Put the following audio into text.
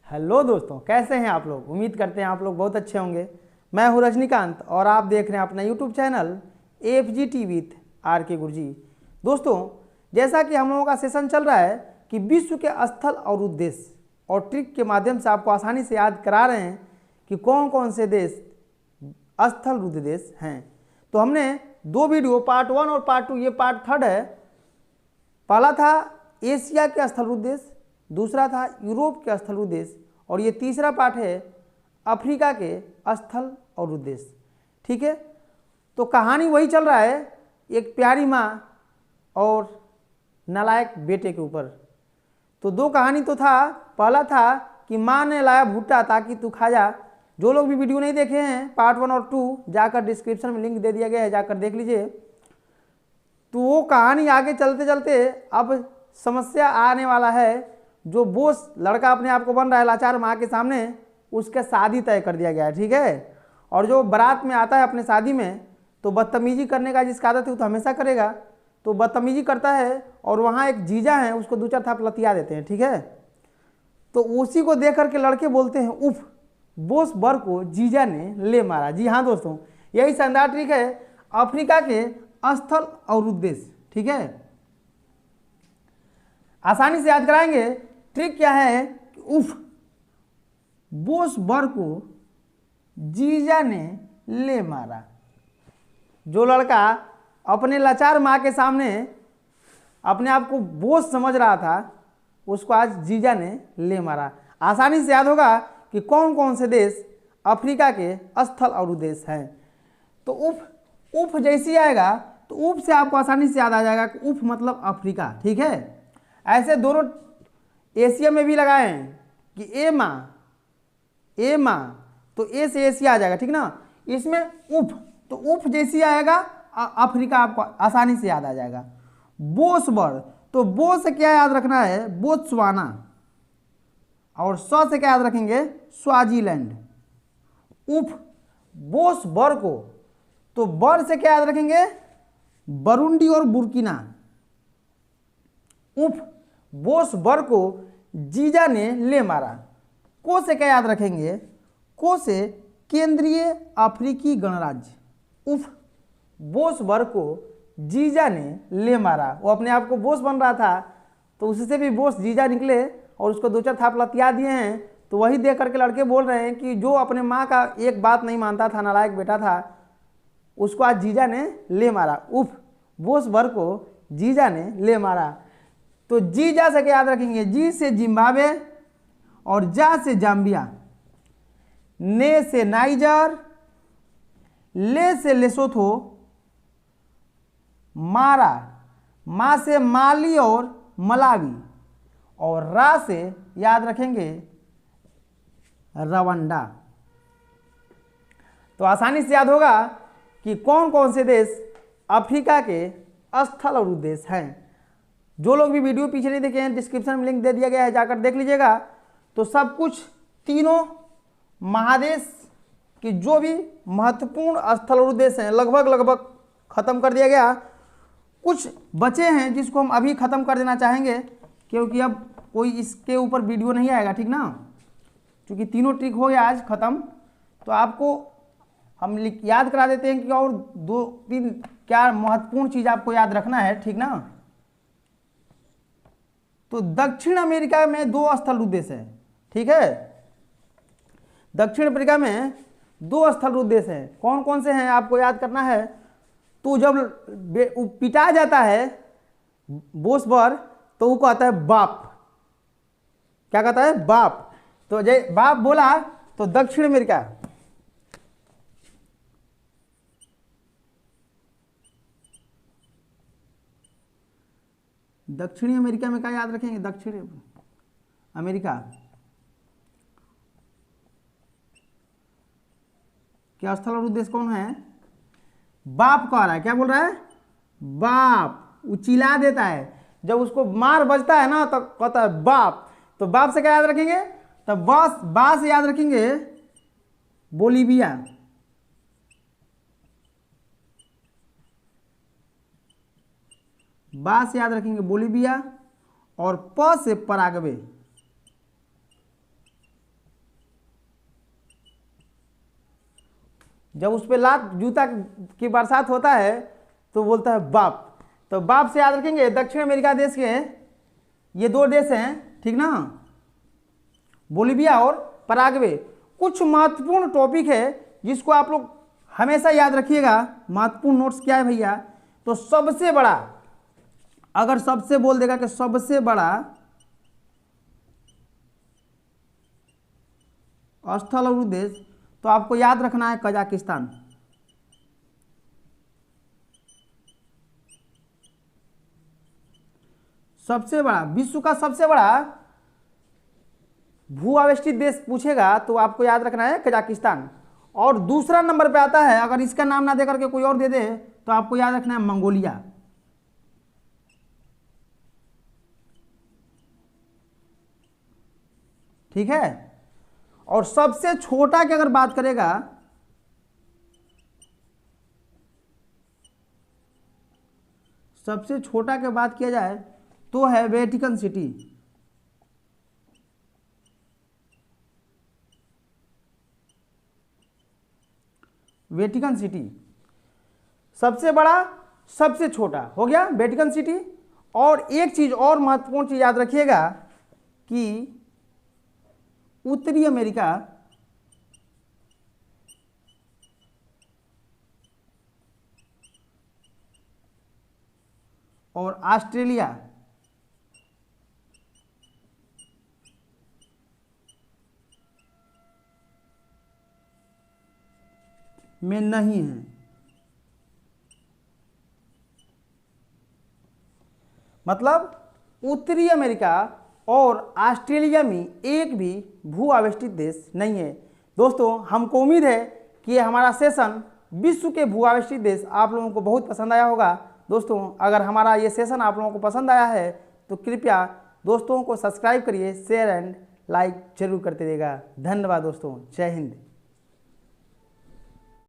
Hello दोस्तों, कैसे हैं आप लोग। उम्मीद करते हैं आप लोग बहुत अच्छे होंगे। मैं हूं रजनीकांत और आप देख रहे हैं अपना YouTube channel AFG with RK गुरुजी। दोस्तों, जैसा कि हम लोगों का सेशन चल रहा है कि विश्व के स्थल और उद्देश्य और ट्रिक के माध्यम से आपको आसानी से याद करा रहे हैं कि कौन कौन से देश स्थल उद्देश्य हैं। तो हमने दो वीडियो पार्ट 1 और पार्ट 2, ये पार्ट 3 है। पहला था एशिया के स्थल उद्देश्य, दूसरा था यूरोप के स्थल उद्देश्य और ये तीसरा पार्ट है अफ्रीका के स्थल और उद्देश्य। ठीक है, तो कहानी वही चल रहा है, एक प्यारी माँ और नालायक बेटे के ऊपर। तो दो कहानी तो था। पहला था कि माँ ने लाया भुट्टा ताकि तू खा जा। जो लोग भी वीडियो नहीं देखे हैं पार्ट 1 और 2, जाकर डिस्क्रिप्शन में लिंक दे दिया गया है, जाकर देख लीजिए। तो वो कहानी आगे चलते चलते अब समस्या आने वाला है। जो बोस लड़का अपने आप को बन रहा है लाचार माँ के सामने, उसके शादी तय कर दिया गया है। ठीक है, और जो बारात में आता है अपने शादी में, तो बदतमीजी करने का जिसका आदत है वो तो हमेशा करेगा, तो बदतमीजी करता है और वहाँ एक जीजा है, उसको 2-4 थाप लतिया देते हैं। ठीक है, तो उसी को देख करके लड़के बोलते हैं उफ, बोस बर को जीजा ने ले मारा। जी हाँ दोस्तों, यही शानदार ट्रिक है अफ्रीका के स्थल और उद्देश्य। ठीक है, आसानी से याद कराएंगे। ट्रिक क्या है कि उफ, बोस बर को जीजा ने ले मारा। जो लड़का अपने लाचार माँ के सामने अपने आप को बोस समझ रहा था, उसको आज जीजा ने ले मारा। आसानी से याद होगा कि कौन कौन से देश अफ्रीका के स्थल और उद्देश्य हैं। तो उफ जैसी आएगा तो उफ से आपको आसानी से याद आ जाएगा कि उफ मतलब अफ्रीका। ठीक है, ऐसे दोनों एशिया में भी लगाए हैं कि ए माँ, तो ए से एशिया आ जाएगा। ठीक ना, इसमें उफ, तो उफ जैसी आएगा अफ्रीका आपको आसानी से याद आ जाएगा। बोसबर, तो बो से क्या याद रखना है, बोत्सवाना, और स से क्या याद रखेंगे, स्वाजीलैंड। उफ बोसबर को, तो बर से क्या याद रखेंगे, बरुंडी और बुर्किना। उफ बोस बर को जीजा ने ले मारा। को से क्या याद रखेंगे, को से केंद्रीय अफ्रीकी गणराज्य। उफ बोस बर को जीजा ने ले मारा। वो अपने आप को बोस बन रहा था, तो उससे भी बोस जीजा निकले और उसको 2-4 थाप लतिया दिए हैं। तो वही देख करके लड़के बोल रहे हैं कि जो अपने माँ का एक बात नहीं मानता था, नालायक बेटा था, उसको आज जीजा ने ले मारा। उफ बोस बर को जीजा ने ले मारा। तो जीजा से क्या याद रखेंगे, जी से जिम्बाब्वे और जा से जाम्बिया, ने से नाइजर, ले से लेसोथो, मारा मा से माली और मलावी, और रा से याद रखेंगे रवांडा। तो आसानी से याद होगा कि कौन कौन से देश अफ्रीका के स्थल और उद्देश्य हैं। जो लोग भी वीडियो पीछे नहीं देखे हैं, डिस्क्रिप्शन में लिंक दे दिया गया है, जाकर देख लीजिएगा। तो सब कुछ तीनों महादेश की जो भी महत्वपूर्ण स्थल और उद्देश्य हैं लगभग खत्म कर दिया गया। कुछ बचे हैं जिसको हम अभी खत्म कर देना चाहेंगे, क्योंकि अब कोई इसके ऊपर वीडियो नहीं आएगा। ठीक ना, क्योंकि तीनों ट्रिक हो गया आज खत्म। तो आपको हम याद करा देते हैं कि और 2-3 क्या महत्वपूर्ण चीज़ आपको याद रखना है। ठीक ना, तो दक्षिण अमेरिका में 2 स्थल उद्देश्य है। ठीक है, दक्षिण अफ्रीका में 2 स्थल उद्देश्य हैं। कौन कौन से हैं आपको याद करना है। तो जब पिटा जाता है बोसबर, तो वो कहता है बाप। क्या कहता है, बाप। तो जय बाप बोला तो दक्षिण अमेरिका, दक्षिणी अमेरिका में क्या याद रखेंगे, दक्षिण अमेरिका क्या स्थल और उद्देश्य कौन है, बाप कह रहा है। क्या बोल रहा है, बाप। वो चिल्ला देता है, जब उसको मार बजता है ना तो कहता है बाप। तो बाप से क्या याद रखेंगे, तो बा से याद रखेंगे बोलीविया, बा से याद रखेंगे बोलीविया, और प से पराग्वे। जब उस पर लात जूता की बरसात होता है तो बोलता है बाप। तो बाप से याद रखेंगे। दक्षिण अमेरिका देश के ये 2 देश हैं, ठीक ना, बोलिविया और पराग्वे। कुछ महत्वपूर्ण टॉपिक है जिसको आप लोग हमेशा याद रखिएगा। महत्वपूर्ण नोट्स क्या है भैया? तो सबसे बड़ा, अगर सबसे बोल देगा कि सबसे बड़ा स्थल और उद्देश्य, तो आपको याद रखना है कजाकिस्तान। सबसे बड़ा, विश्व का सबसे बड़ा भू आवेष्टित देश पूछेगा तो आपको याद रखना है कजाकिस्तान। और दूसरा नंबर पे आता है, अगर इसका नाम ना दे करके कोई और दे दे तो आपको याद रखना है मंगोलिया। ठीक है। और सबसे छोटा की अगर बात करेगा, सबसे छोटा की बात किया जाए तो है वेटिकन सिटी। वेटिकन सिटी सबसे बड़ा, सबसे छोटा हो गया वेटिकन सिटी। और एक चीज और महत्वपूर्ण चीज याद रखिएगा कि उत्तरी अमेरिका और ऑस्ट्रेलिया में नहीं है। मतलब उत्तरी अमेरिका और ऑस्ट्रेलिया में एक भी भू आवेष्टित देश नहीं है। दोस्तों, हमको उम्मीद है कि ये हमारा सेशन विश्व के भू आवेष्टित देश आप लोगों को बहुत पसंद आया होगा। दोस्तों, अगर हमारा ये सेशन आप लोगों को पसंद आया है तो कृपया दोस्तों को सब्सक्राइब करिए, शेयर एंड लाइक जरूर करते रहिएगा। धन्यवाद दोस्तों, जय हिंद।